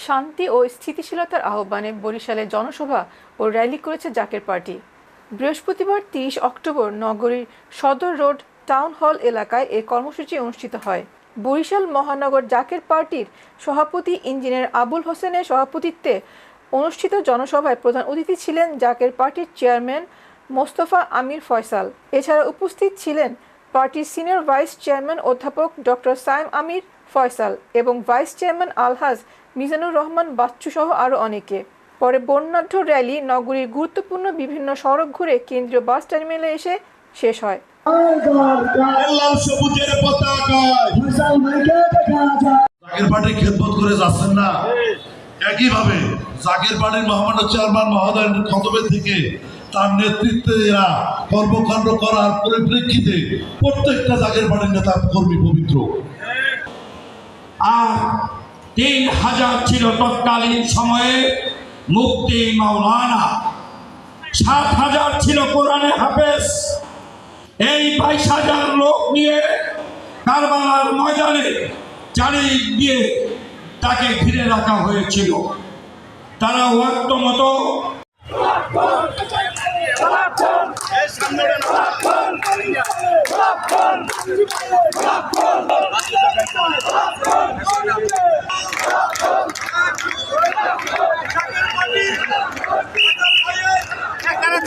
শান্তি ও স্থিতিশীলতার আহ্বানে বরিশালে জনসভা ও র্যালি করেছে জাকের পার্টি। বৃহস্পতিবার ৩০ অক্টোবর নগরীর সদর রোড টাউন হল এলাকায় এ কর্মসূচি অনুষ্ঠিত হয়। বরিশাল মহানগর জাকের পার্টির সভাপতি ইঞ্জিনিয়ার আবুল হোসেনের সভাপতিত্বে অনুষ্ঠিত জনসভায় প্রধান অতিথি ছিলেন জাকের পার্টির চেয়ারম্যান মোস্তফা আমির ফয়সাল। এছাড়া উপস্থিত ছিলেন পার্টির সিনিয়র ভাইস চেয়ারম্যান অধ্যাপক ডক্টর সাইম আমির ফয়সাল এবং ভাইস চেয়ারম্যান আলহাজ মিজানুর রহমান বাচ্চু সহ আরও অনেকে। পরে বর্ণাঢ্য র্যালি নগরীর গুরুত্বপূর্ণ বিভিন্ন সড়ক ঘুরে কেন্দ্রীয় বাস টার্মিনালে এসে শেষ হয়। জাকের পার্টির খেদমত করে যাচ্ছেন না, একইভাবে জাকের পার্টির মহামান্য চেয়ারম্যান মহোদয়ের খতবের থেকে তার নেতৃত্বে এরা কর্মকাণ্ড করার পরিপ্রেক্ষিতে প্রত্যেকটা জাকের পার্টির নেতা কর্মী পবিত্র। আর ৩,০০০ ছিল তৎকালীন সময়ে মুফতি মাওলানা, ৭,০০০ ছিল কোরআনে হাফেজ। এই ২২,০০০ লোক নিয়ে কারবালার ময়দানে চারিদিক দিয়ে তাকে ঘিরে রাখা হয়েছিল। তারা ওয়াক্ত মতো Cara,